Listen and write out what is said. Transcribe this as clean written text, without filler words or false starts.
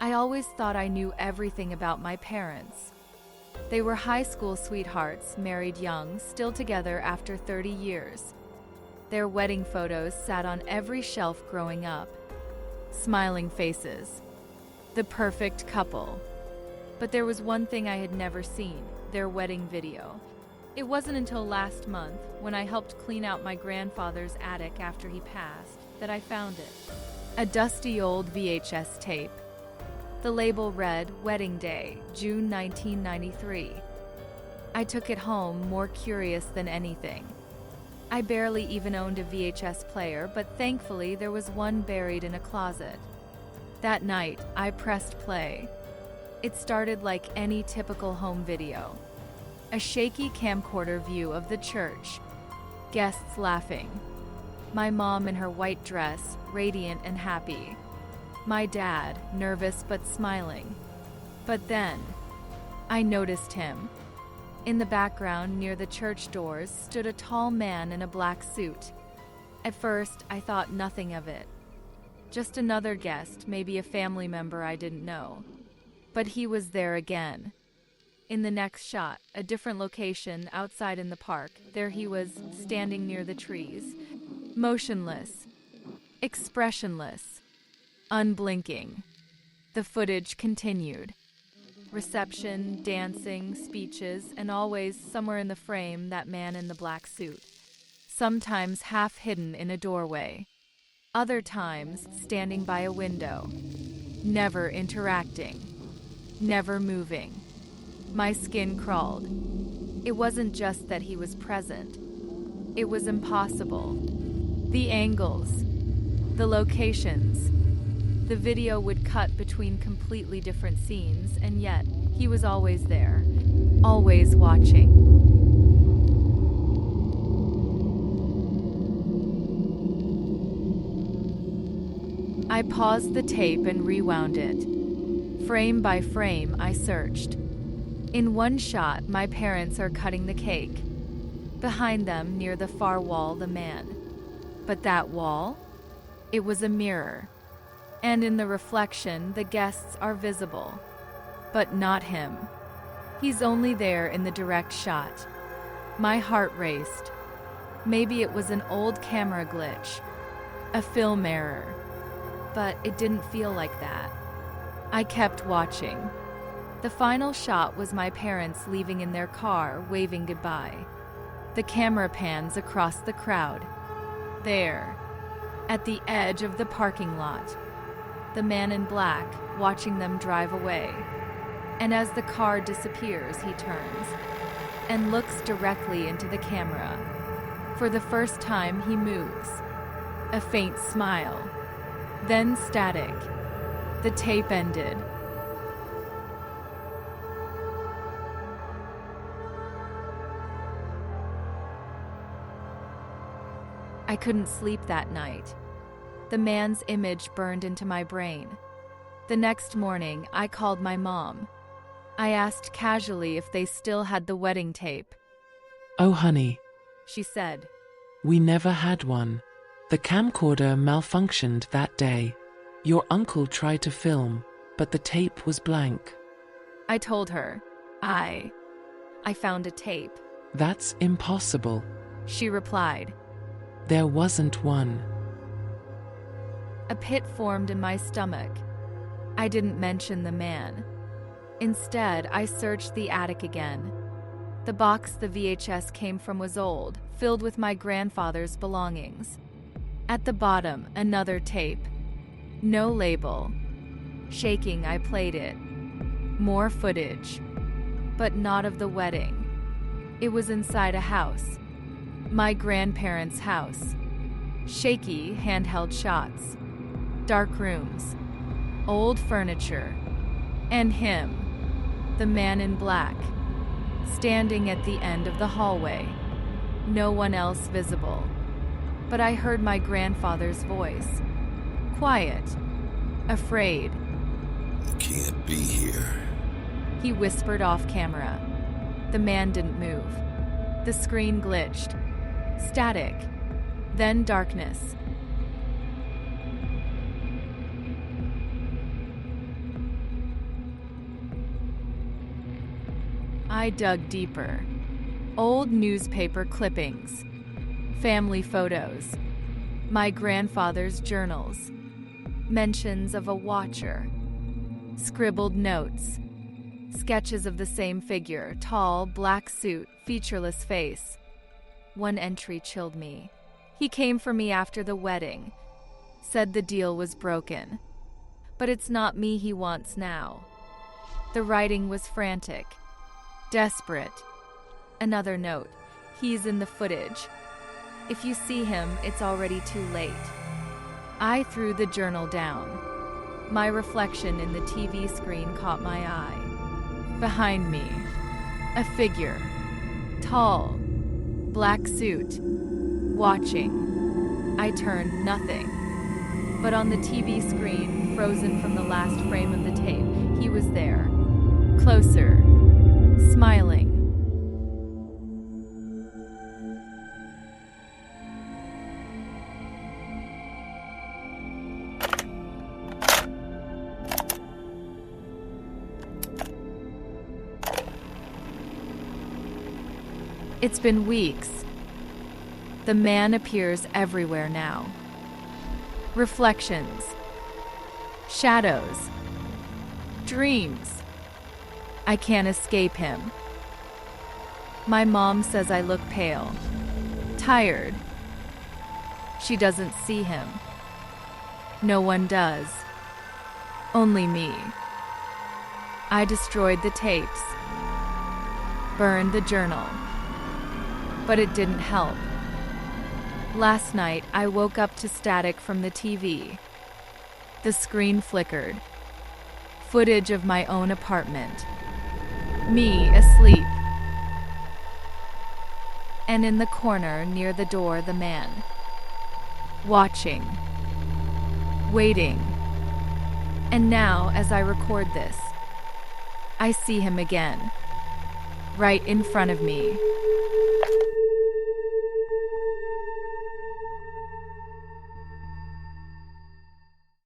I always thought I knew everything about my parents. They were high school sweethearts, married young, still together after 30 years. Their wedding photos sat on every shelf growing up. Smiling faces. The perfect couple. But there was one thing I had never seen, their wedding video. It wasn't until last month, when I helped clean out my grandfather's attic after he passed, that I found it. A dusty old VHS tape. The label read, Wedding Day, June 1993. I took it home, more curious than anything. I barely even owned a VHS player, but thankfully there was one buried in a closet. That night, I pressed play. It started like any typical home video. A shaky camcorder view of the church. Guests laughing. My mom in her white dress, radiant and happy. My dad, nervous but smiling. But then, I noticed him. In the background, near the church doors, stood a tall man in a black suit. At first, I thought nothing of it. Just another guest, maybe a family member I didn't know. But he was there again. In the next shot, a different location, outside in the park, there he was, standing near the trees. Motionless. Expressionless. Unblinking. The footage continued. Reception, dancing, speeches, and always, somewhere in the frame, that man in the black suit. Sometimes half hidden in a doorway. Other times, standing by a window. Never interacting. Never moving. My skin crawled. It wasn't just that he was present. It was impossible. The angles. The locations. The video would cut between completely different scenes, and yet, he was always there. Always watching. I paused the tape and rewound it. Frame by frame, I searched. In one shot, my parents are cutting the cake. Behind them, near the far wall, the man. But that wall? It was a mirror. And in the reflection, the guests are visible. But not him. He's only there in the direct shot. My heart raced. Maybe it was an old camera glitch. A film error. But it didn't feel like that. I kept watching. The final shot was my parents leaving in their car, waving goodbye. The camera pans across the crowd. There, at the edge of the parking lot. The man in black, watching them drive away. And as the car disappears, he turns and looks directly into the camera. For the first time, he moves. A faint smile. Then static. The tape ended. I couldn't sleep that night. The man's image burned into my brain. The next morning, I called my mom. I asked casually if they still had the wedding tape. "Oh, honey," she said. "we never had one. The camcorder malfunctioned that day. Your uncle tried to film, but the tape was blank." I told her, I found a tape. "That's impossible," she replied. "There wasn't one." A pit formed in my stomach. I didn't mention the man. Instead, I searched the attic again. The box the VHS came from was old, filled with my grandfather's belongings. At the bottom, another tape. No label. Shaking, I played it. More footage. But not of the wedding. It was inside a house. My grandparents' house. Shaky, handheld shots. Dark rooms. Old furniture. And him. The man in black. Standing at the end of the hallway. No one else visible. But I heard my grandfather's voice. Quiet. Afraid. "You can't be here," he whispered off camera. The man didn't move. The screen glitched. Static. Then darkness. I dug deeper. Old newspaper clippings, family photos, my grandfather's journals, mentions of a watcher, scribbled notes, sketches of the same figure, tall, black suit, featureless face. One entry chilled me. He came for me after the wedding, said the deal was broken. But it's not me he wants now. The writing was frantic, desperate. Another note, he's in the footage. If you see him, it's already too late. I threw the journal down. My reflection in the TV screen caught my eye. Behind me, a figure, tall, black suit, watching. I turned, nothing. But on the TV screen, frozen from the last frame of the tape, he was there, closer, smiling. It's been weeks. The man appears everywhere now. Reflections, shadows, dreams. I can't escape him. My mom says I look pale, tired. She doesn't see him. No one does. Only me. I destroyed the tapes, burned the journal, but it didn't help. Last night, I woke up to static from the TV. The screen flickered. Footage of my own apartment. Me asleep. And in the corner near the door, the man. Watching. Waiting. And now, as I record this, I see him again. Right in front of me.